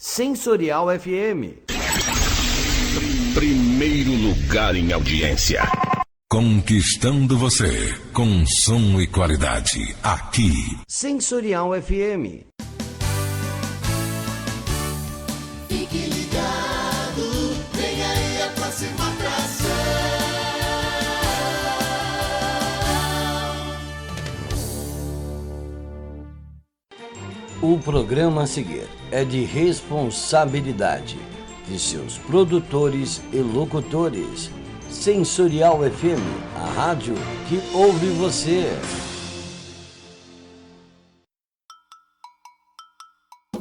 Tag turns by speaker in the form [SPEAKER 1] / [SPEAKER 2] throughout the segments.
[SPEAKER 1] Sensorial FM.
[SPEAKER 2] Primeiro lugar em audiência.
[SPEAKER 3] Conquistando você com som e qualidade. Aqui.
[SPEAKER 1] Sensorial FM.
[SPEAKER 4] Fique ligado, vem aí a próxima atração.
[SPEAKER 1] O programa a seguir é de responsabilidade de seus produtores e locutores. Sensorial FM, a rádio que ouve você.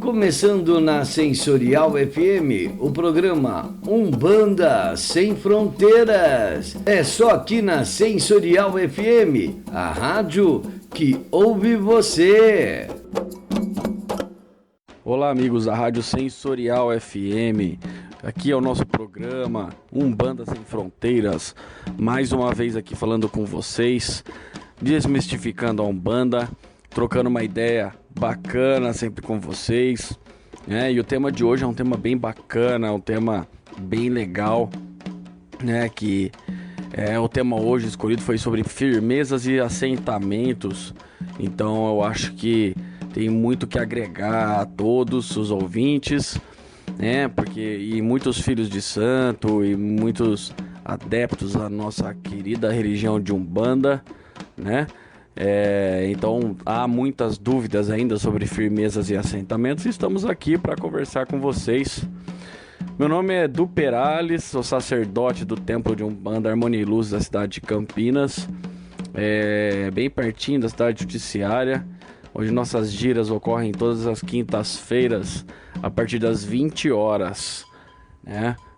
[SPEAKER 1] Começando na Sensorial FM, o programa Umbanda Sem Fronteiras. É só aqui na Sensorial FM, a rádio que ouve você.
[SPEAKER 5] Olá, amigos da Rádio Sensorial FM. Aqui é o nosso programa Umbanda Sem Fronteiras. Mais uma vez aqui falando com vocês, desmistificando a Umbanda, trocando uma ideia bacana sempre com vocês. E o tema de hoje é um tema bem bacana, um tema bem legal, que o tema hoje escolhido foi sobre firmezas e assentamentos. Então eu acho que tem muito que agregar a todos os ouvintes, porque muitos filhos de santo e muitos adeptos à nossa querida religião de Umbanda, então há muitas dúvidas ainda sobre firmezas e assentamentos e estamos aqui para conversar com vocês. Meu nome é Du Perales, sou sacerdote do Templo de Umbanda Harmonia e Luz da cidade de Campinas, bem pertinho da cidade judiciária. Hoje nossas giras ocorrem todas as quintas-feiras a partir das 20 horas.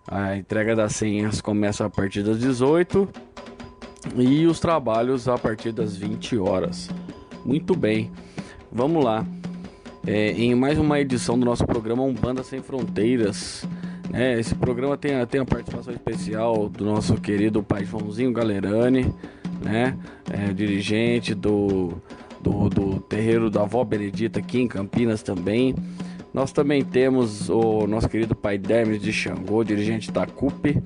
[SPEAKER 5] A entrega das senhas começa a partir das 18 e os trabalhos a partir das 20 horas. Muito bem, vamos lá. Em mais uma edição do nosso programa Umbanda Sem Fronteiras. Esse programa tem a participação especial do nosso querido pai Joãozinho Galerani, dirigente do terreiro da Avó Benedita aqui em Campinas também. Nós também temos o nosso querido pai Dermes de Xangô, dirigente da CUP.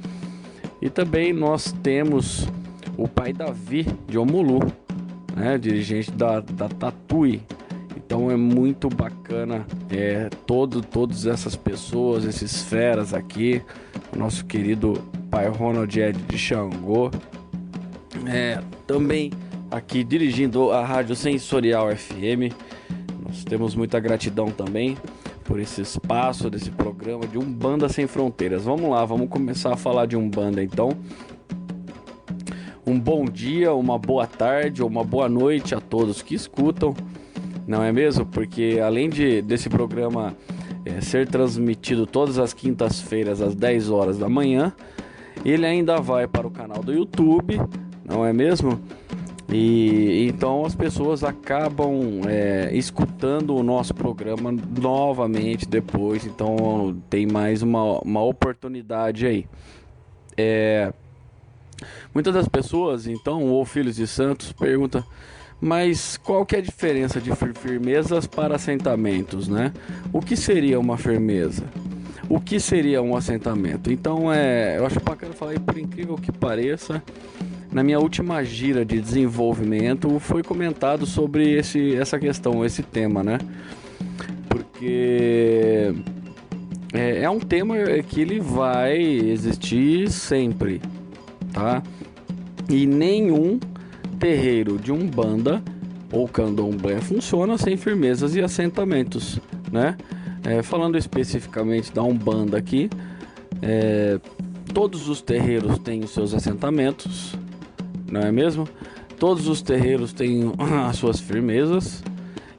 [SPEAKER 5] E também nós temos o pai Davi de Omulu, dirigente da Tatui. Então é muito bacana todas essas pessoas, esses feras aqui. O nosso querido pai Ronald Ed de Xangô. Também aqui dirigindo a Rádio Sensorial FM. Nós temos muita gratidão também por esse espaço desse programa de Umbanda Sem Fronteiras. Vamos lá, vamos começar a falar de Umbanda então. Um bom dia, uma boa tarde ou uma boa noite a todos que escutam, não é mesmo? Porque além desse programa ser transmitido todas as quintas-feiras às 10 horas da manhã, ele ainda vai para o canal do YouTube, não é mesmo? E então as pessoas acabam escutando o nosso programa novamente depois. Então tem mais uma oportunidade aí. Muitas das pessoas, então, ou filhos de santos, perguntam: mas qual que é a diferença de firmezas para assentamentos, O que seria uma firmeza? O que seria um assentamento? Então eu acho bacana falar, e por incrível que pareça, na minha última gira de desenvolvimento foi comentado sobre essa questão, esse tema, Porque é um tema que ele vai existir sempre, tá? E nenhum terreiro de Umbanda ou Candomblé funciona sem firmezas e assentamentos, Falando especificamente da Umbanda aqui, todos os terreiros têm os seus assentamentos, não é mesmo? Todos os terreiros têm as suas firmezas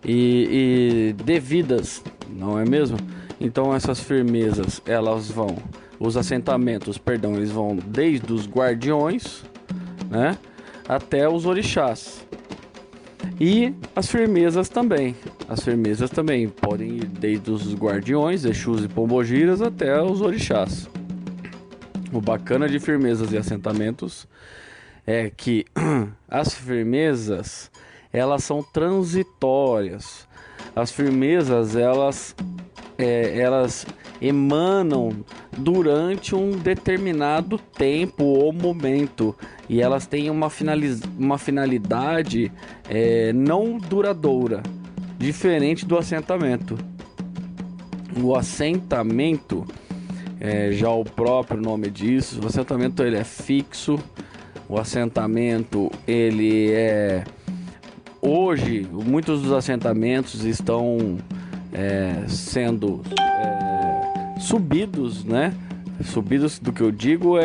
[SPEAKER 5] e devidas, não é mesmo? Então essas firmezas, os assentamentos, eles vão desde os guardiões, até os orixás. E as firmezas também podem ir desde os guardiões, Exus e Pombogiras, até os orixás. O bacana de firmezas e assentamentos é que as firmezas, elas são transitórias. As firmezas, elas elas emanam durante um determinado tempo ou momento, e elas têm uma finalidade não duradoura, diferente do assentamento. O assentamento, já o próprio nome diz, o assentamento ele é fixo. O assentamento ele é... Hoje, muitos dos assentamentos estão sendo subidos, né? Subidos, do que eu digo,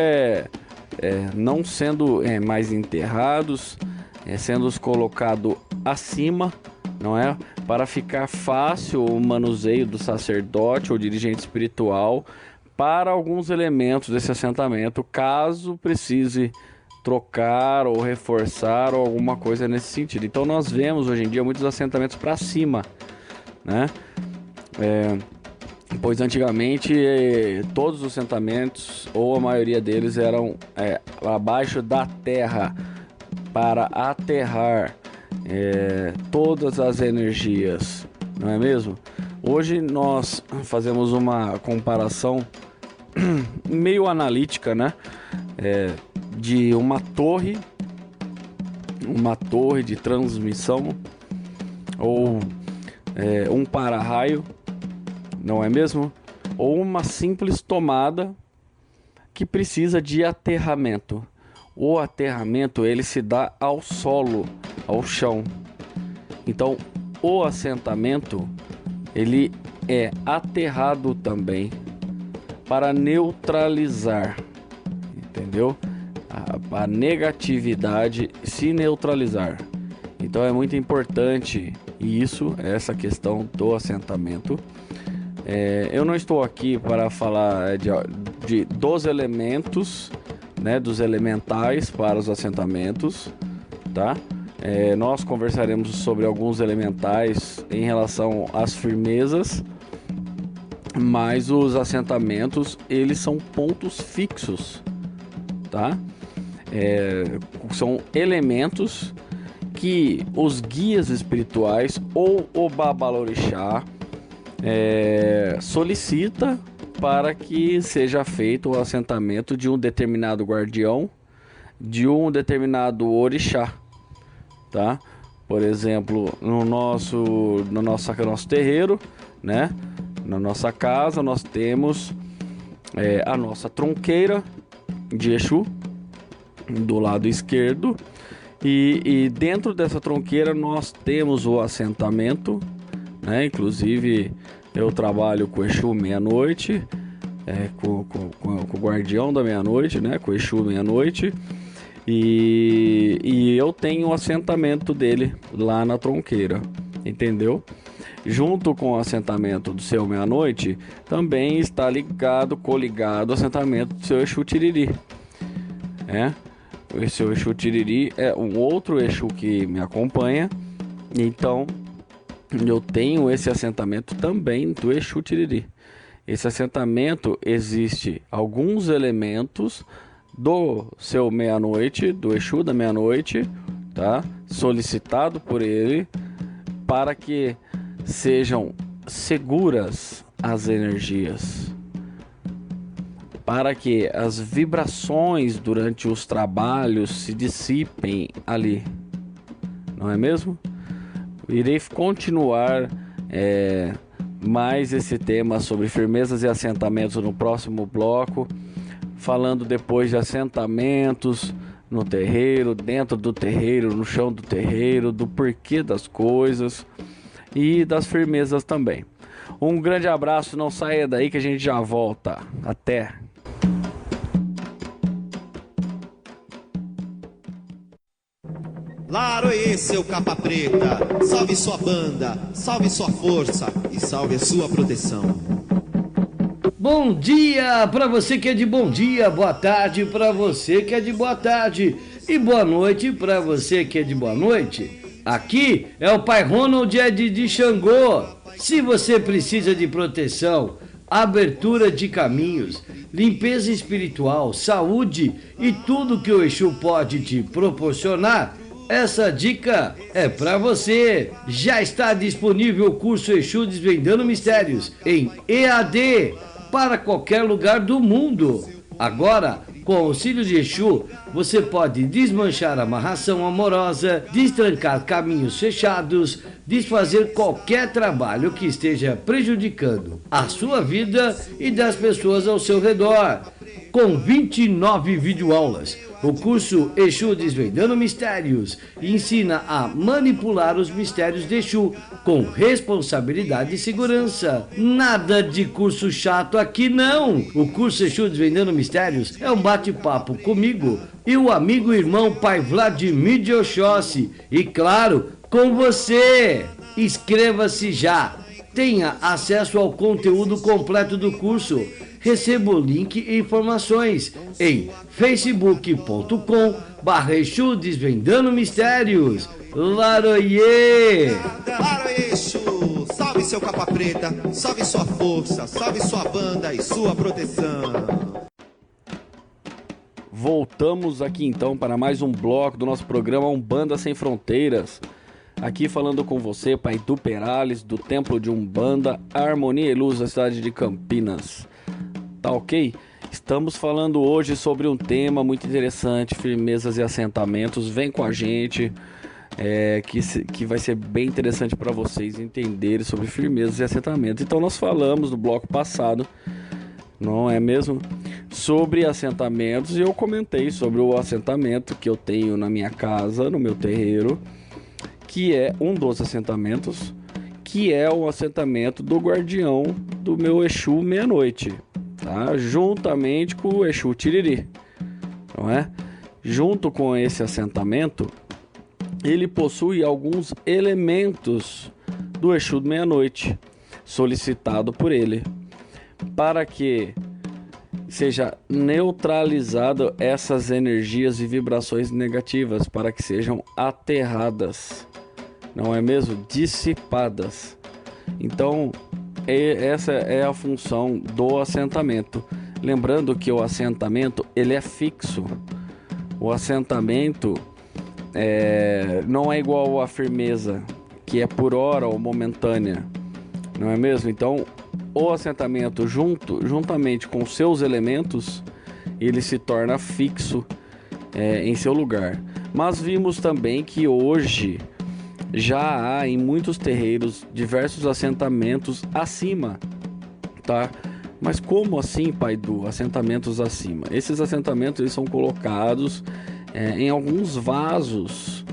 [SPEAKER 5] não sendo mais enterrados, sendo colocado acima, não é? Para ficar fácil o manuseio do sacerdote ou dirigente espiritual para alguns elementos desse assentamento, caso precise trocar ou reforçar ou alguma coisa nesse sentido. Então nós vemos hoje em dia muitos assentamentos para cima, né? Pois antigamente todos os assentamentos, ou a maioria deles, eram abaixo da terra, para aterrar todas as energias, não é mesmo? Hoje nós fazemos uma comparação meio analítica, né? De uma torre de transmissão ou um para-raio, não é mesmo? Ou uma simples tomada que precisa de aterramento. O aterramento ele se dá ao solo, ao chão. Então o assentamento ele é aterrado também para neutralizar, entendeu? A negatividade se neutralizar. Então é muito importante essa questão do assentamento. Eu não estou aqui para falar dos elementos, né, dos elementais para os assentamentos, tá? Nós conversaremos sobre alguns elementais em relação às firmezas, mas os assentamentos eles são pontos fixos, tá? São elementos que os guias espirituais ou o Babalorixá solicita para que seja feito o assentamento de um determinado guardião, de um determinado orixá, tá? Por exemplo, no nosso terreiro, né? Na nossa casa nós temos a nossa tronqueira de Exu do lado esquerdo, e dentro dessa tronqueira nós temos o assentamento, né? Inclusive eu trabalho com o Exu meia-noite, com o guardião da meia-noite, né? Com o Exu meia-noite, e eu tenho o assentamento dele lá na tronqueira, entendeu? Junto com o assentamento do seu meia-noite também está coligado o assentamento do seu Exu Tiriri. Esse Exu Tiriri é um outro Exu que me acompanha, então eu tenho esse assentamento também do Exu Tiriri. Esse assentamento existe alguns elementos do seu meia-noite, do Exu da meia-noite, tá? Solicitado por ele para que sejam seguras as energias, para que as vibrações durante os trabalhos se dissipem ali, não é mesmo? Irei continuar mais esse tema sobre firmezas e assentamentos no próximo bloco, falando depois de assentamentos no terreiro, dentro do terreiro, no chão do terreiro, do porquê das coisas e das firmezas também. Um grande abraço, não saia daí que a gente já volta. Até!
[SPEAKER 6] Laroê, seu capa preta, salve sua banda, salve sua força e salve a sua proteção.
[SPEAKER 1] Bom dia para você que é de bom dia, boa tarde para você que é de boa tarde e boa noite para você que é de boa noite. Aqui é o Pai Ronald de Xangô. Se você precisa de proteção, abertura de caminhos, limpeza espiritual, saúde e tudo que o Exu pode te proporcionar, Essa dica é para você. Já está disponível o curso Exu Desvendando Mistérios em EAD para qualquer lugar do mundo. Agora, com o auxílio de Exu, você pode desmanchar amarração amorosa, destrancar caminhos fechados, desfazer qualquer trabalho que esteja prejudicando a sua vida e das pessoas ao seu redor. Com 29 videoaulas, o curso Exu Desvendando Mistérios ensina a manipular os mistérios de Exu com responsabilidade e segurança. Nada de curso chato aqui não. O curso Exu Desvendando Mistérios é um bate-papo comigo e o amigo e irmão pai Vladimir de Oxóssi. E claro, com você. Inscreva-se já. Tenha acesso ao conteúdo completo do curso. Receba o link e informações em facebook.com/Exu Desvendando Mistérios. Laroie!
[SPEAKER 6] Laroie Exu, salve seu capa preta, salve sua força, salve sua banda e sua proteção.
[SPEAKER 5] Voltamos aqui então para mais um bloco do nosso programa Umbanda Sem Fronteiras. Aqui falando com você, pai do Perales, do Templo de Umbanda, Harmonia e Luz da cidade de Campinas. Tá ok? Estamos falando hoje sobre um tema muito interessante, firmezas e assentamentos. Vem com a gente, que vai ser bem interessante para vocês entenderem sobre firmezas e assentamentos. Então nós falamos no bloco passado, não é mesmo? Sobre assentamentos, e eu comentei sobre o assentamento que eu tenho na minha casa, no meu terreiro, que é um dos assentamentos, que é o assentamento do guardião do meu Exu Meia-Noite. Tá? Juntamente com o Exu Tiriri, não é? Junto com esse assentamento, ele possui alguns elementos do Exu Meia-Noite, solicitado por ele, para que seja neutralizado essas energias e vibrações negativas, para que sejam aterradas, não é mesmo? Dissipadas. Então, essa é a função do assentamento. Lembrando que o assentamento ele é fixo. O assentamento não é igual à firmeza, que é por hora ou momentânea, não é mesmo? Então o assentamento juntamente com seus elementos, ele se torna fixo em seu lugar. Mas vimos também que hoje já há em muitos terreiros diversos assentamentos acima, tá? Mas como assim, pai Du? Assentamentos acima? Esses assentamentos eles são colocados em alguns vasos,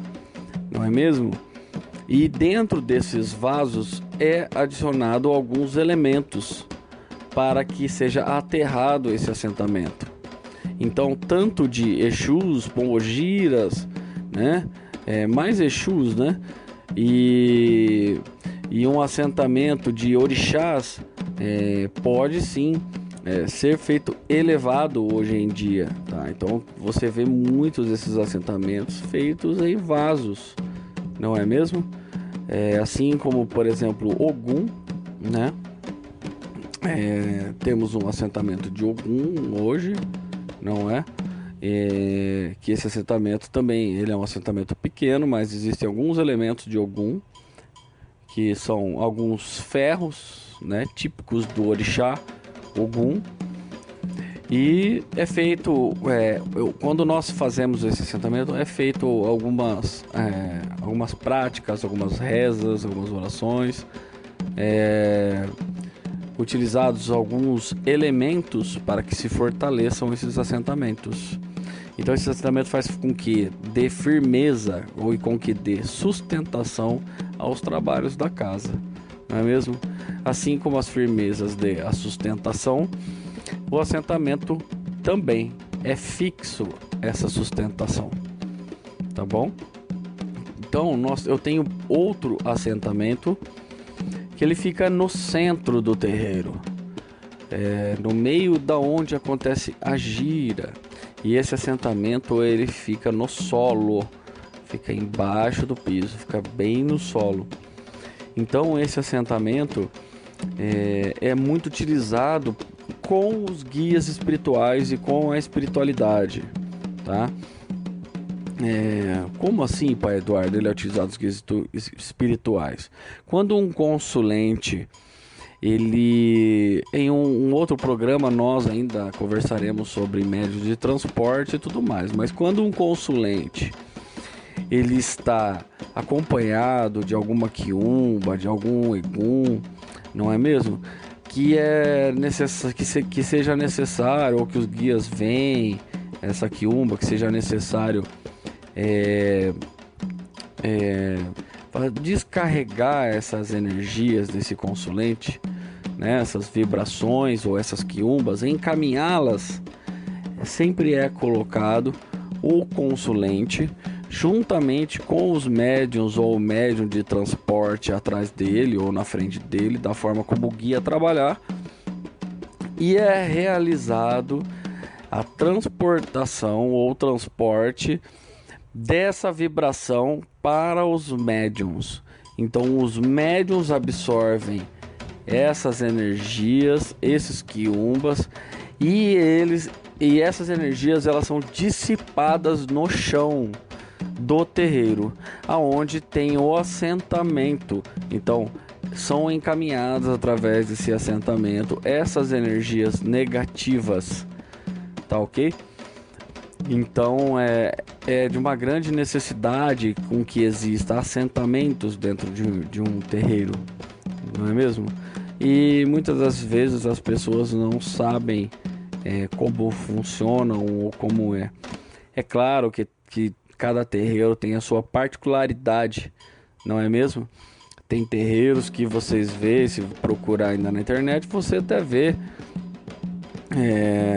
[SPEAKER 5] não é mesmo? E dentro desses vasos é adicionado alguns elementos para que seja aterrado esse assentamento. Então, tanto de Exus, Pombogiras, né? Mais Exus, né? E um assentamento de orixás pode sim ser feito elevado hoje em dia, tá? Então você vê muitos desses assentamentos feitos em vasos, não é mesmo? Assim como, por exemplo, Ogum, né? Temos um assentamento de Ogum hoje, não é? Que esse assentamento também ele é um assentamento pequeno, mas existem alguns elementos de Ogum, que são alguns ferros, né, típicos do orixá Ogum. E é feito, quando nós fazemos esse assentamento, é feito algumas práticas, algumas rezas, algumas orações, utilizados alguns elementos para que se fortaleçam esses assentamentos. Então esse assentamento faz com que dê firmeza ou com que dê sustentação aos trabalhos da casa, não é mesmo? Assim como as firmezas dê a sustentação, o assentamento também é fixo essa sustentação, tá bom? Então eu tenho outro assentamento que ele fica no centro do terreiro, no meio da onde acontece a gira. E esse assentamento ele fica no solo, fica embaixo do piso, fica bem no solo. Então esse assentamento é muito utilizado com os guias espirituais e com a espiritualidade, tá? Como assim, pai Eduardo, ele é utilizado nos quesitos espirituais? Quando um consulente, ele, em um outro programa nós ainda conversaremos sobre médios de transporte e tudo mais, mas quando um consulente, ele está acompanhado de alguma quiumba, de algum egum, não é mesmo? Que seja necessário, ou que os guias venham, essa quiumba, que seja necessário para descarregar essas energias desse consulente, né, essas vibrações ou essas quiumbas, encaminhá-las, sempre é colocado o consulente juntamente com os médiuns ou o médium de transporte atrás dele ou na frente dele, da forma como o guia trabalhar, e é realizado a transportação ou transporte dessa vibração para os médiuns. Então os médiuns absorvem essas energias, esses quiumbas, e essas energias elas são dissipadas no chão do terreiro, aonde tem o assentamento. Então são encaminhadas através desse assentamento essas energias negativas, tá ok? Então é de uma grande necessidade com que exista assentamentos dentro de um terreiro, não é mesmo? E muitas das vezes as pessoas não sabem como funcionam ou como é. É claro que cada terreiro tem a sua particularidade, não é mesmo? Tem terreiros que vocês vê, se procurar ainda na internet, você até vê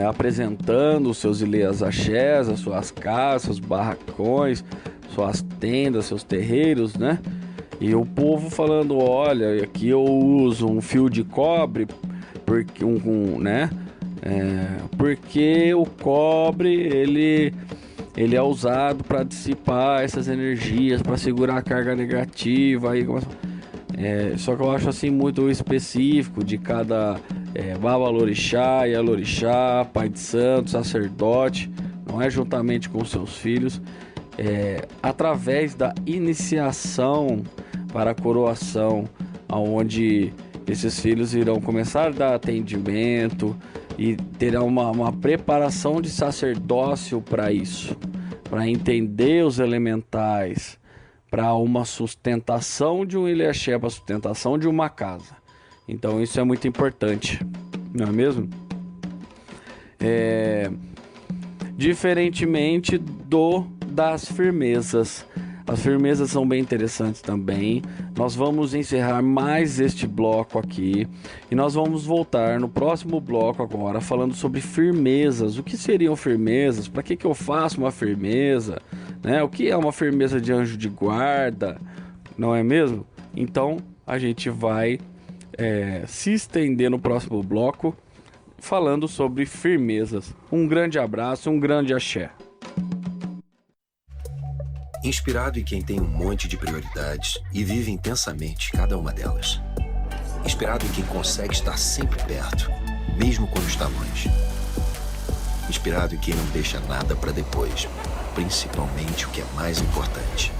[SPEAKER 5] apresentando os seus ilês axés, as suas casas, seus barracões, suas tendas, seus terreiros, né? E o povo falando, olha, aqui eu uso um fio de cobre, porque porque o cobre ele é usado para dissipar essas energias, para segurar a carga negativa. Aí, só que eu acho assim muito específico de cada Babalorixá, Yalorixá, Pai de Santo, sacerdote, não é juntamente com seus filhos, através da iniciação para a coroação, onde esses filhos irão começar a dar atendimento e terão uma preparação de sacerdócio para isso, para entender os elementais, para uma sustentação de um ilê axé, para a sustentação de uma casa. Então isso é muito importante, não é mesmo? Diferentemente das firmezas. As firmezas são bem interessantes também. Nós vamos encerrar mais este bloco aqui e nós vamos voltar no próximo bloco agora falando sobre firmezas. O que seriam firmezas? Para que eu faço uma firmeza? Né? O que é uma firmeza de anjo de guarda? Não é mesmo? Então a gente vai se estender no próximo bloco falando sobre firmezas. Um grande abraço, um grande axé.
[SPEAKER 7] Inspirado em quem tem um monte de prioridades e vive intensamente cada uma delas. Inspirado em quem consegue estar sempre perto, mesmo quando está longe. Inspirado em quem não deixa nada para depois, principalmente o que é mais importante.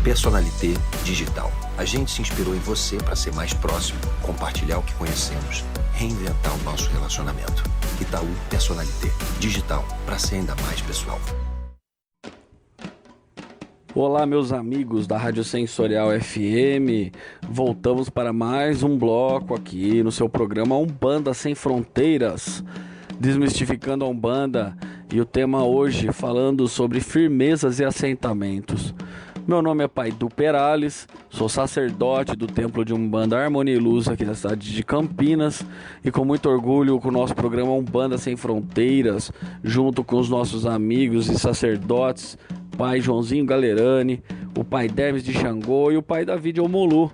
[SPEAKER 7] Personalité Digital. A gente se inspirou em você para ser mais próximo, compartilhar o que conhecemos, reinventar o nosso relacionamento. Itaú Personalité Digital, para ser ainda mais pessoal.
[SPEAKER 5] Olá, meus amigos da Rádio Sensorial FM, voltamos para mais um bloco aqui no seu programa Umbanda Sem Fronteiras, desmistificando a Umbanda, e o tema hoje falando sobre firmezas e assentamentos. Meu nome é Pai Edu Perales, sou sacerdote do Templo de Umbanda Harmonia e Luz aqui da cidade de Campinas, e com muito orgulho com o nosso programa Umbanda Sem Fronteiras, junto com os nossos amigos e sacerdotes, Pai Joãozinho Galerani, o Pai Deves de Xangô e o Pai David Omolu.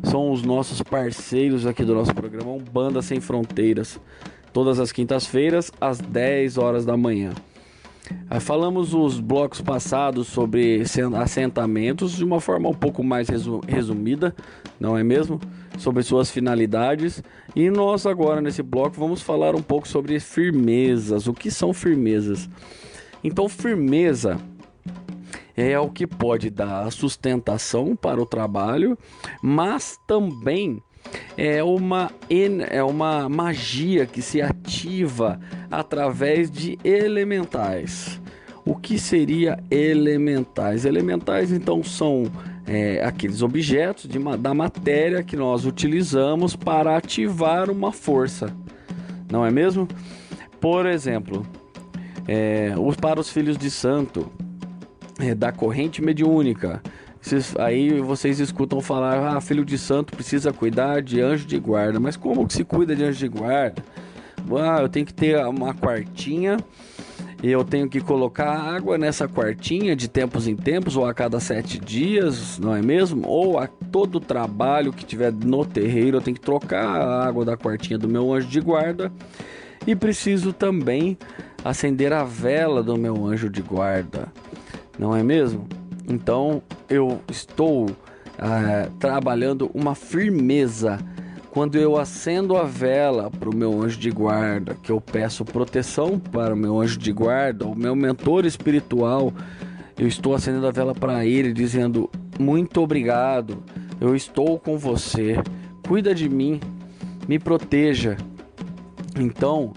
[SPEAKER 5] São os nossos parceiros aqui do nosso programa Umbanda Sem Fronteiras. Todas as quintas-feiras, às 10 horas da manhã. Falamos os blocos passados sobre assentamentos de uma forma um pouco mais resumida, não é mesmo? Sobre suas finalidades. E nós agora nesse bloco vamos falar um pouco sobre firmezas. O que são firmezas? Então, firmeza é o que pode dar sustentação para o trabalho, mas também é uma magia que se ativa através de elementais. O que seria elementais? Elementais, então, são aqueles objetos da matéria que nós utilizamos para ativar uma força, não é mesmo? Por exemplo, para os filhos de santo, da corrente mediúnica, aí vocês escutam falar, filho de santo precisa cuidar de anjo de guarda. Mas como que se cuida de anjo de guarda? Eu tenho que ter uma quartinha, e eu tenho que colocar água nessa quartinha de tempos em tempos, ou a cada 7 dias, não é mesmo? Ou a todo trabalho que tiver no terreiro, eu tenho que trocar a água da quartinha do meu anjo de guarda. E preciso também acender a vela do meu anjo de guarda, não é mesmo? Então eu estou trabalhando uma firmeza. Quando eu acendo a vela para o meu anjo de guarda, que eu peço proteção para o meu anjo de guarda, o meu mentor espiritual, eu estou acendendo a vela para ele, dizendo: muito obrigado, eu estou com você, cuida de mim, me proteja. Então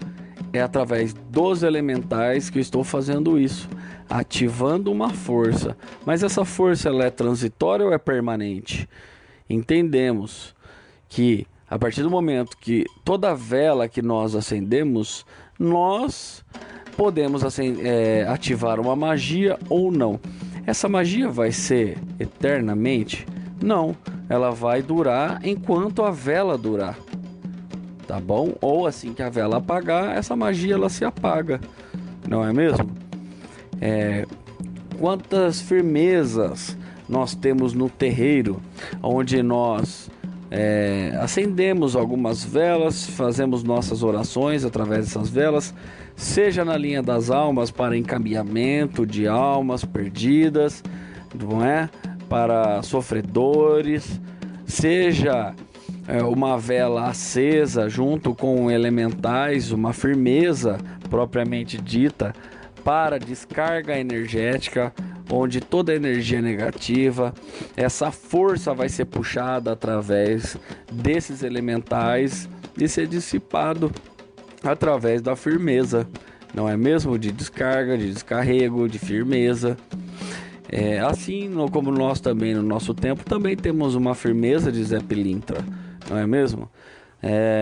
[SPEAKER 5] é através dos elementais que eu estou fazendo isso, ativando uma força. Mas essa força, ela é transitória ou é permanente? Entendemos que a partir do momento que toda vela que nós acendemos, nós podemos ativar uma magia ou não. Essa magia vai ser eternamente? Não, ela vai durar enquanto a vela durar, tá bom? Ou assim que a vela apagar, essa magia ela se apaga, não é mesmo? Quantas firmezas nós temos no terreiro, onde nós acendemos algumas velas, fazemos nossas orações através dessas velas, seja na linha das almas para encaminhamento de almas perdidas, não é? Para sofredores, seja uma vela acesa junto com elementais, uma firmeza propriamente dita para descarga energética, onde toda energia negativa, essa força vai ser puxada através desses elementais e ser dissipado através da firmeza, não é mesmo? De descarga, de descarrego, de firmeza. Assim como nós também, no nosso tempo, também temos uma firmeza de Zé Pilintra, não é mesmo?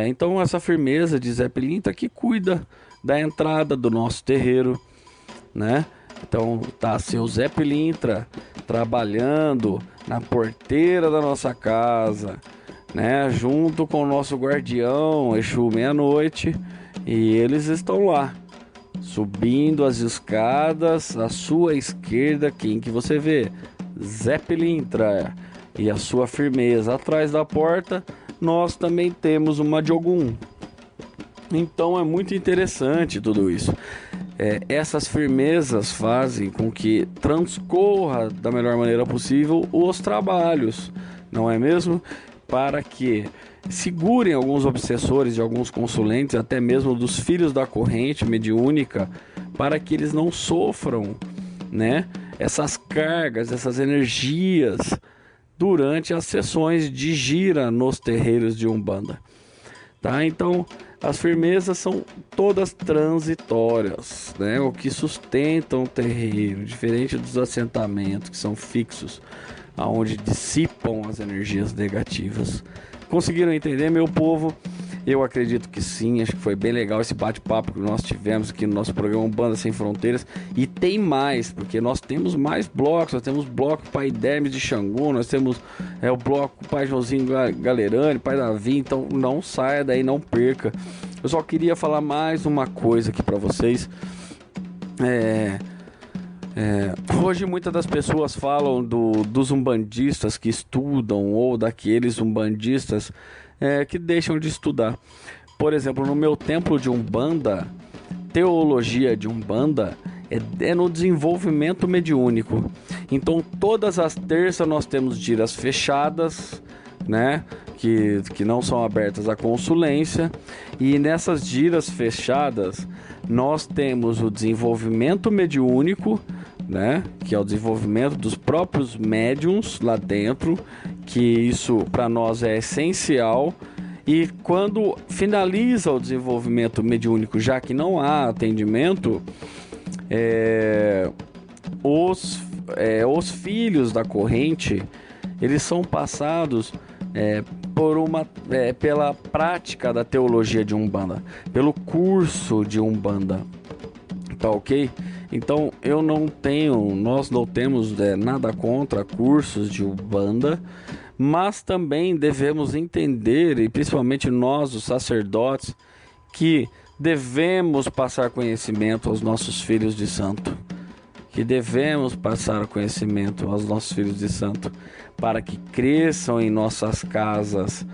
[SPEAKER 5] Então essa firmeza de Zé Pilintra que cuida da entrada do nosso terreiro, né? Então tá seu Zé Pilintra trabalhando na porteira da nossa casa, né? Junto com o nosso guardião Exu Meia-Noite, e eles estão lá subindo as escadas. À sua esquerda, quem que você vê? Zé Pilintra e a sua firmeza. Atrás da porta nós também temos uma de Ogum. Então é muito interessante tudo isso. Essas firmezas fazem com que transcorra da melhor maneira possível os trabalhos, não é mesmo? Para que segurem alguns obsessores e alguns consulentes, até mesmo dos filhos da corrente mediúnica, para que eles não sofram, né, essas cargas, essas energias durante as sessões de gira nos terreiros de Umbanda, tá? Então as firmezas são todas transitórias, né? O que sustentam o terreiro, diferente dos assentamentos que são fixos, aonde dissipam as energias negativas. Conseguiram entender, meu povo? Eu acredito que sim. Acho que foi bem legal esse bate-papo que nós tivemos aqui no nosso programa Umbanda Sem Fronteiras. E tem mais, porque nós temos mais blocos. Nós temos bloco Pai Demes de Xangô, nós temos o bloco Pai Joãozinho Galerani, Pai Davi. Então não saia daí, não perca. Eu só queria falar mais uma coisa aqui para vocês. Hoje muitas das pessoas falam dos umbandistas que estudam, ou daqueles umbandistas que deixam de estudar. Por exemplo, no meu templo de Umbanda, teologia de Umbanda é no desenvolvimento mediúnico. Então todas as terças nós temos giras fechadas, né, que não são abertas à consulência, e nessas giras fechadas nós temos o desenvolvimento mediúnico, né, que é o desenvolvimento dos próprios médiums lá dentro, que isso para nós é essencial. E quando finaliza o desenvolvimento mediúnico, já que não há atendimento, os filhos da corrente, eles são passados pela prática da teologia de Umbanda, pelo curso de Umbanda, tá ok? Então nós não temos nada contra cursos de Umbanda, mas também devemos entender, e principalmente nós, os sacerdotes, que devemos passar conhecimento aos nossos filhos de santo. Que devemos passar conhecimento aos nossos filhos de santo, para que cresçam em nossas casas,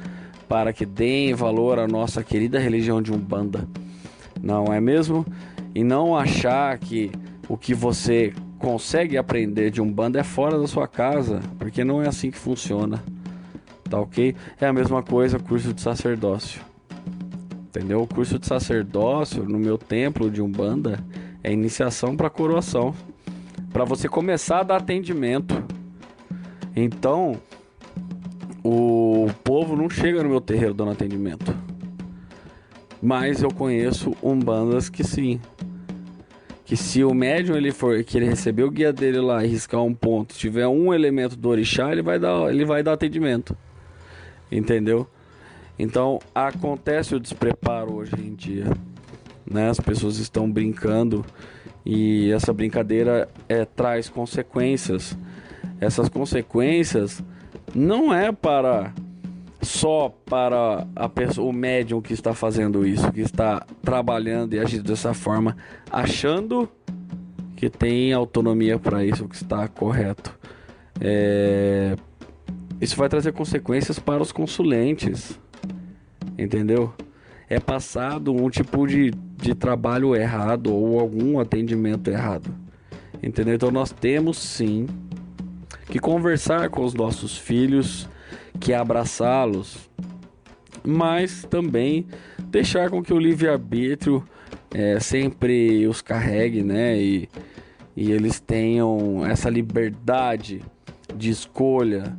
[SPEAKER 5] para que deem valor à nossa querida religião de Umbanda. Não é mesmo? E não achar que o que você consegue aprender de Umbanda é fora da sua casa, porque não é assim que funciona. Tá ok? É a mesma coisa o curso de sacerdócio. Entendeu? O curso de sacerdócio no meu templo de Umbanda é iniciação para coroação, para você começar a dar atendimento. Então, o povo não chega no meu terreiro dando atendimento. Mas eu conheço umbandas que sim. Que se o médium que ele receber o guia dele lá e riscar um ponto, tiver um elemento do orixá, ele vai dar atendimento. Entendeu? Então acontece o despreparo hoje em dia, né? As pessoas estão brincando e essa brincadeira traz consequências. Essas consequências não é só para o médium que está fazendo isso, que está trabalhando e agindo dessa forma, achando que tem autonomia para isso, que está correto. Isso vai trazer consequências para os consulentes, entendeu? É passado um tipo de trabalho errado ou algum atendimento errado, entendeu? Então nós temos sim que conversar com os nossos filhos, que abraçá-los, mas também deixar com que o livre-arbítrio sempre os carregue, né? E eles tenham essa liberdade de escolha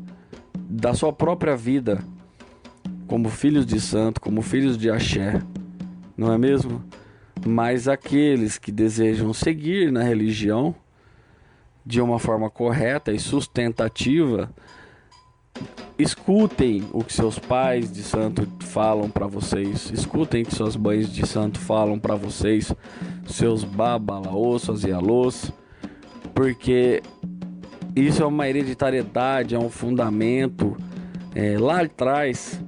[SPEAKER 5] da sua própria vida, como filhos de santo, como filhos de axé, não é mesmo? Mas aqueles que desejam seguir na religião de uma forma correta e sustentativa, escutem o que seus pais de santo falam para vocês, escutem o que suas mães de santo falam para vocês, seus babalaôs, suas ialôs, porque isso é uma hereditariedade, é um fundamento lá atrás.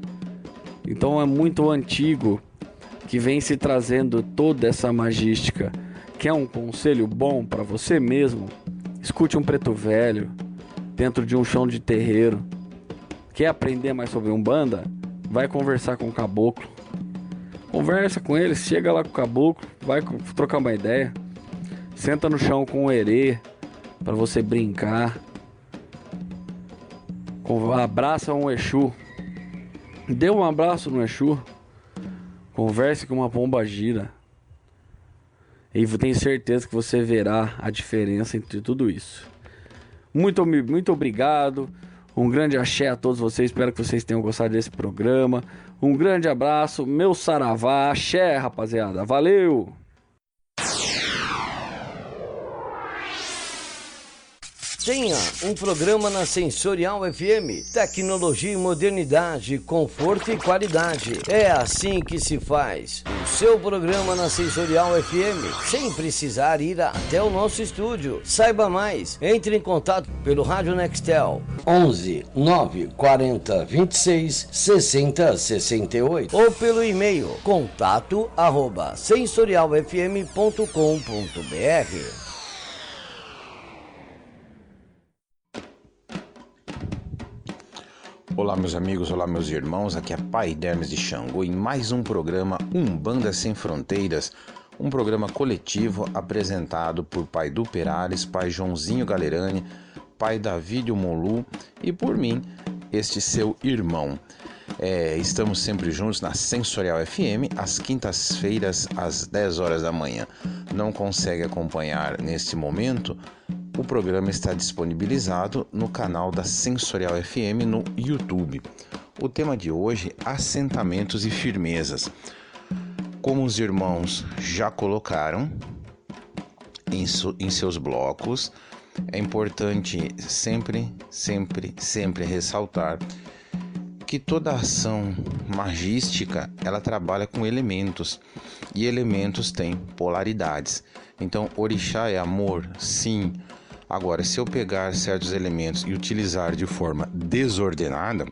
[SPEAKER 5] Então é muito antigo que vem se trazendo toda essa magística. Quer um conselho bom para você mesmo? Escute um preto velho dentro de um chão de terreiro. Quer aprender mais sobre Umbanda? Vai conversar com o caboclo. Conversa com ele, chega lá com o caboclo, vai trocar uma ideia. Senta no chão com o herê para você brincar. Abraça um Exu. Dê um abraço no Exu. Converse com uma pombagira. E tenho certeza que você verá a diferença entre tudo isso. Muito obrigado. Um grande axé a todos vocês. Espero que vocês tenham gostado desse programa. Um grande abraço. Meu saravá. Axé, rapaziada. Valeu!
[SPEAKER 1] Tenha um programa na Sensorial FM. Tecnologia e modernidade, conforto e qualidade. É assim que se faz. O seu programa na Sensorial FM, sem precisar ir até o nosso estúdio. Saiba mais. Entre em contato pelo Rádio Nextel 11 9 40 26 60 68 ou pelo e-mail contato@sensorialfm.com.br.
[SPEAKER 8] Olá meus amigos, olá meus irmãos, aqui é Pai Dermes de Xangô em mais um programa Umbanda Sem Fronteiras, um programa coletivo apresentado por Pai Du Perales, Pai Joãozinho Galerani, Pai Davídio Molu e por mim, este seu irmão. Estamos sempre juntos na Sensorial FM, às quintas-feiras, às 10 horas da manhã. Não consegue acompanhar neste momento? O programa está disponibilizado no canal da Sensorial FM no YouTube. O tema de hoje, assentamentos e firmezas. Como os irmãos já colocaram em seus blocos, é importante sempre ressaltar que toda ação magística, ela trabalha com elementos, e elementos têm polaridades. Então, orixá é amor? Sim. Agora, se eu pegar certos elementos e utilizar de forma desordenada,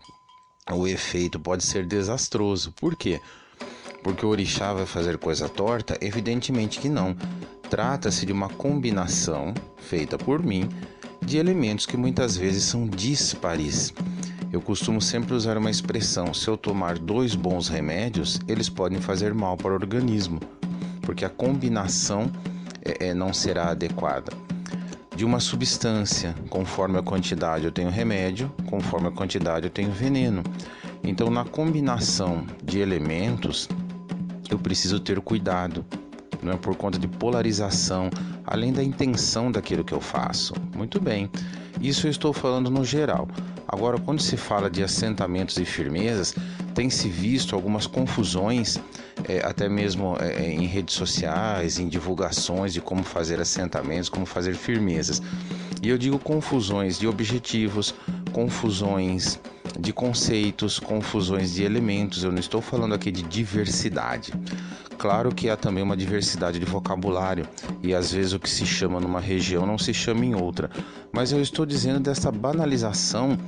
[SPEAKER 8] o efeito pode ser desastroso. Por quê? Porque o orixá vai fazer coisa torta? Evidentemente que não. Trata-se de uma combinação feita por mim de elementos que muitas vezes são díspares. Eu costumo sempre usar uma expressão: se eu tomar 2 bons remédios, eles podem fazer mal para o organismo, porque a combinação não será adequada. De uma substância, conforme a quantidade eu tenho remédio, conforme a quantidade eu tenho veneno. Então, na combinação de elementos, eu preciso ter cuidado, não é, por conta de polarização, além da intenção daquilo que eu faço. Muito bem, isso eu estou falando no geral. Agora, quando se fala de assentamentos e firmezas, tem-se visto algumas confusões, até mesmo em redes sociais, em divulgações de como fazer assentamentos, como fazer firmezas. E eu digo confusões de objetivos, confusões de conceitos, confusões de elementos. Eu não estou falando aqui de diversidade. Claro que há também uma diversidade de vocabulário, e às vezes o que se chama numa região não se chama em outra. Mas eu estou dizendo dessa banalização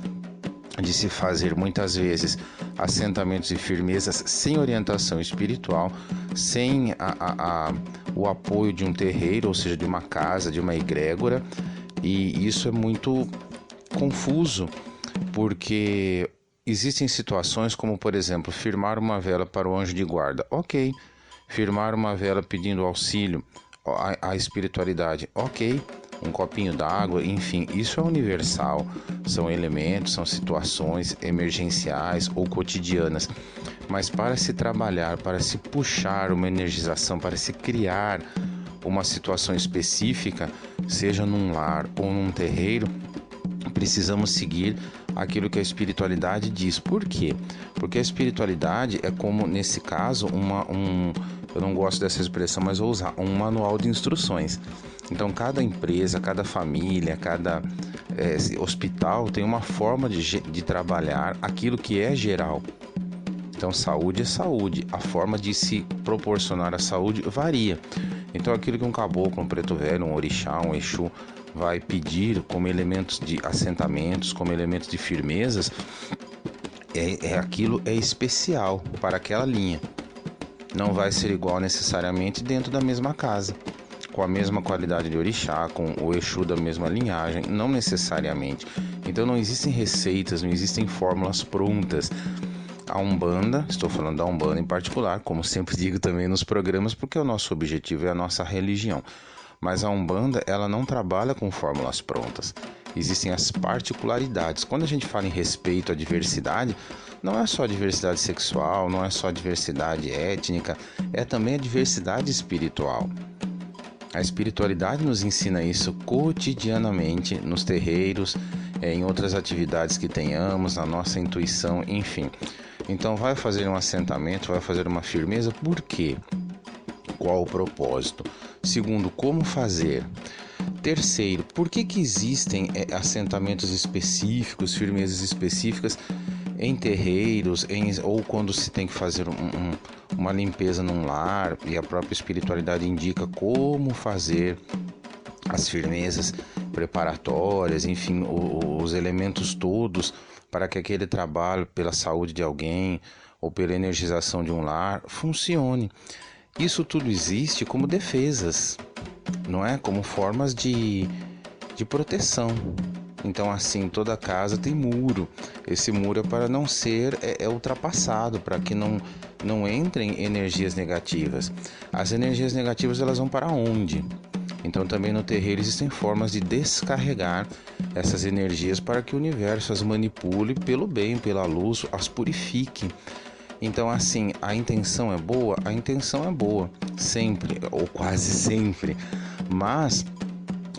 [SPEAKER 8] de se fazer muitas vezes assentamentos e firmezas sem orientação espiritual, sem o apoio de um terreiro, ou seja, de uma casa, de uma egrégora, e isso é muito confuso, porque existem situações como, por exemplo, firmar uma vela para o anjo de guarda, ok. Firmar uma vela pedindo auxílio à espiritualidade, ok. Um copinho d'água, enfim, isso é universal. São elementos, são situações emergenciais ou cotidianas. Mas para se trabalhar, para se puxar uma energização, para se criar uma situação específica, seja num lar ou num terreiro, precisamos seguir aquilo que a espiritualidade diz. Por quê? Porque a espiritualidade é como, nesse caso, eu não gosto dessa expressão, mas vou usar um manual de instruções. Então, cada empresa, cada família, cada hospital tem uma forma de trabalhar aquilo que é geral. Então, saúde é saúde. A forma de se proporcionar a saúde varia. Então, aquilo que um caboclo, um preto velho, um orixá, um exu vai pedir como elementos de assentamentos, como elementos de firmezas, aquilo é especial para aquela linha. Não vai ser igual necessariamente dentro da mesma casa, com a mesma qualidade de orixá, com o exu da mesma linhagem, não necessariamente. Então não existem receitas, não existem fórmulas prontas. A Umbanda, estou falando da Umbanda em particular, como sempre digo também nos programas, porque o nosso objetivo é a nossa religião. Mas a Umbanda, ela não trabalha com fórmulas prontas. Existem as particularidades. Quando a gente fala em respeito à diversidade, não é só diversidade sexual, não é só diversidade étnica, é também a diversidade espiritual. A espiritualidade nos ensina isso cotidianamente, nos terreiros, em outras atividades que tenhamos, na nossa intuição, enfim. Então vai fazer um assentamento, vai fazer uma firmeza, por quê? Qual o propósito? Segundo, como fazer? Terceiro, por que existem assentamentos específicos, firmezas específicas em terreiros, ou quando se tem que fazer uma limpeza num lar, e a própria espiritualidade indica como fazer as firmezas preparatórias, enfim, os elementos todos para que aquele trabalho pela saúde de alguém ou pela energização de um lar funcione. Isso tudo existe como defesas, não é? Como formas de proteção. Então, assim, toda casa tem muro. Esse muro é para não ser ultrapassado, para que não entrem energias negativas. As energias negativas, elas vão para onde? Então também no terreiro existem formas de descarregar essas energias para que o universo as manipule pelo bem, pela luz, as purifique. Então assim, a intenção é boa? A intenção é boa, sempre, ou quase sempre, mas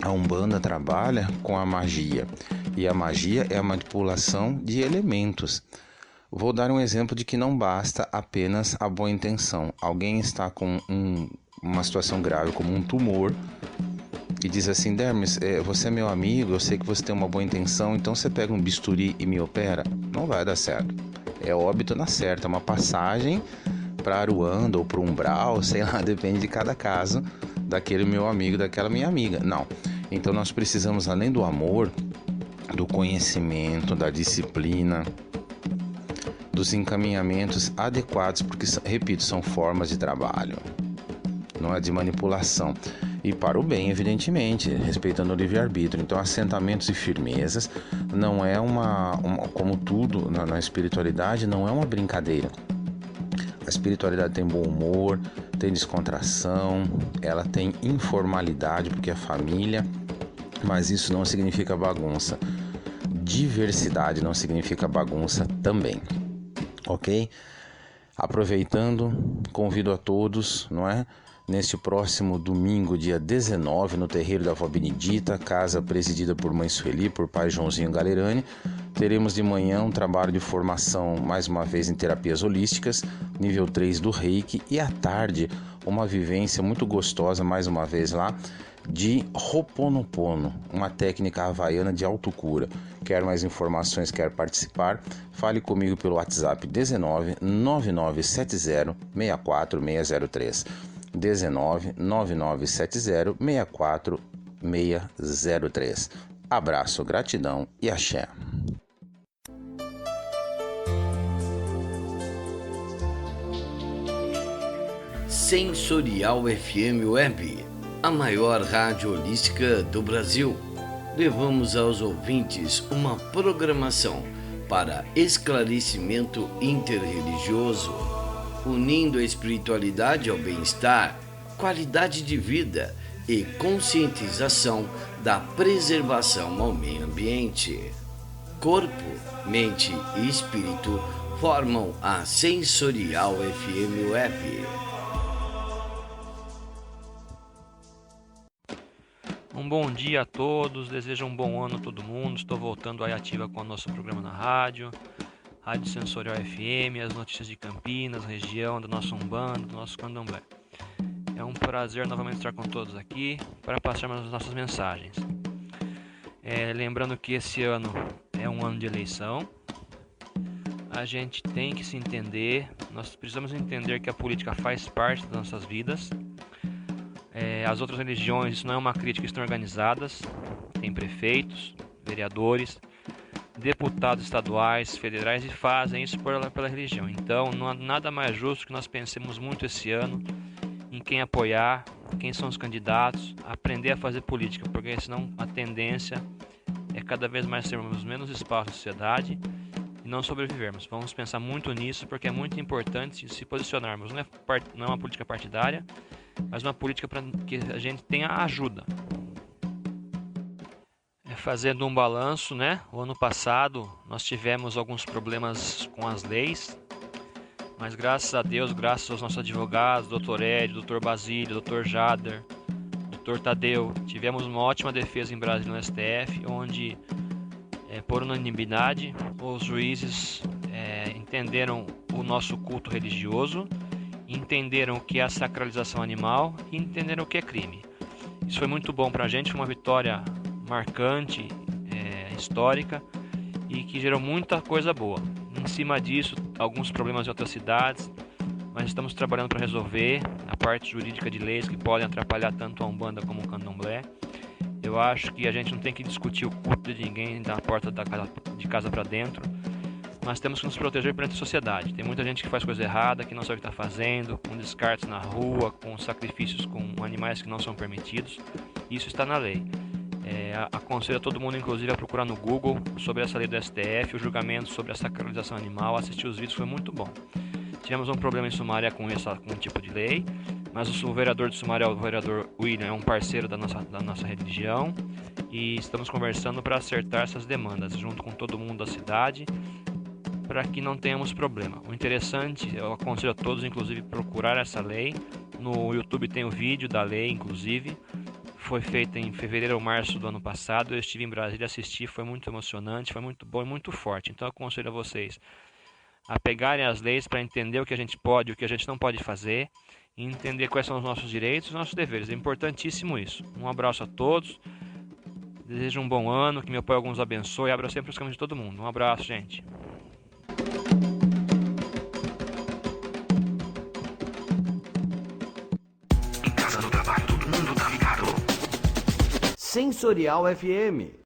[SPEAKER 8] a Umbanda trabalha com a magia, e a magia é a manipulação de elementos. Vou dar um exemplo de que não basta apenas a boa intenção. Alguém está com uma situação grave, como um tumor, e diz assim: Dermes, você é meu amigo, eu sei que você tem uma boa intenção, então você pega um bisturi e me opera. Não vai dar certo. É óbito na certa, é uma passagem para Aruanda ou para o umbral, sei lá, depende de cada caso, daquele meu amigo, daquela minha amiga. Não. Então nós precisamos, além do amor, do conhecimento, da disciplina, dos encaminhamentos adequados, porque, repito, são formas de trabalho, não é de manipulação. E para o bem, evidentemente, respeitando o livre-arbítrio. Então, assentamentos e firmezas não é como tudo na espiritualidade, não é uma brincadeira. A espiritualidade tem bom humor, tem descontração, ela tem informalidade, porque é família, mas isso não significa bagunça. Diversidade não significa bagunça também, ok? Aproveitando, convido a todos, não é? Neste próximo domingo, dia 19, no terreiro da Avó Benedita, casa presidida por Mãe Sueli, por Pai Joãozinho Galerani, teremos de manhã um trabalho de formação, mais uma vez, em terapias holísticas, nível 3 do Reiki, e à tarde, uma vivência muito gostosa, mais uma vez lá, de Ho'oponopono, uma técnica havaiana de autocura. Quer mais informações, quer participar? Fale comigo pelo WhatsApp 19 9970 64603. 19 9970 64603. Abraço, gratidão e axé.
[SPEAKER 1] Sensorial FM Web, a maior rádio holística do Brasil. Levamos aos ouvintes uma programação para esclarecimento interreligioso, unindo a espiritualidade ao bem-estar, qualidade de vida e conscientização da preservação ao meio ambiente. Corpo, mente e espírito formam a Sensorial FM Web.
[SPEAKER 9] Um bom dia a todos, desejo um bom ano a todo mundo. Estou voltando aí ativa com o nosso programa na Rádio Sensorial FM, as notícias de Campinas, região, do nosso Umbanda, do nosso Candomblé. É um prazer novamente estar com todos aqui para passarmos as nossas mensagens. Lembrando que esse ano é um ano de eleição, a gente tem que se entender, nós precisamos entender que a política faz parte das nossas vidas. As outras religiões, isso não é uma crítica, estão organizadas, tem prefeitos, vereadores, deputados estaduais, federais, e fazem isso pela religião. Então não há nada mais justo que nós pensemos muito esse ano em quem apoiar, quem são os candidatos, aprender a fazer política, porque senão a tendência é cada vez mais termos menos espaço na sociedade e não sobrevivermos. Vamos pensar muito nisso, porque é muito importante se posicionarmos. Não é uma política partidária, mas uma política para que a gente tenha ajuda. Fazendo um balanço, né? O ano passado nós tivemos alguns problemas com as leis, mas graças a Deus, graças aos nossos advogados, Dr. Ed, Dr. Basílio, Dr. Jader, Dr. Tadeu, tivemos uma ótima defesa em Brasília no STF, onde, por unanimidade, os juízes entenderam o nosso culto religioso, entenderam o que é a sacralização animal e entenderam o que é crime. Isso foi muito bom para a gente, foi uma vitória marcante, histórica, e que gerou muita coisa boa. Em cima disso, alguns problemas em outras cidades, mas estamos trabalhando para resolver a parte jurídica de leis que podem atrapalhar tanto a Umbanda como o Candomblé. Eu acho que a gente não tem que discutir o culto de ninguém da porta de casa para dentro, mas temos que nos proteger perante a sociedade. Tem muita gente que faz coisa errada, que não sabe o que está fazendo, com descartes na rua, com sacrifícios com animais que não são permitidos. Isso está na lei. Aconselho a todo mundo, inclusive, a procurar no Google sobre essa lei do STF, o julgamento sobre a sacralização animal, assistir os vídeos, foi muito bom. Tivemos um problema em Sumaré com esse tipo de lei, mas o vereador de Sumaré, o vereador William, é um parceiro da nossa religião e estamos conversando para acertar essas demandas junto com todo mundo da cidade, para que não tenhamos problema. O interessante, eu aconselho a todos, inclusive, procurar essa lei. No YouTube tem o vídeo da lei, inclusive. Foi feita em fevereiro ou março do ano passado. Eu estive em Brasília, assisti, foi muito emocionante, foi muito bom e muito forte. Então eu aconselho a vocês a pegarem as leis para entender o que a gente pode e o que a gente não pode fazer, e entender quais são os nossos direitos e os nossos deveres. É importantíssimo isso. Um abraço a todos. Desejo um bom ano, que meu Pai alguns abençoe e abra sempre os caminhos de todo mundo. Um abraço, gente.
[SPEAKER 1] Sensorial FM.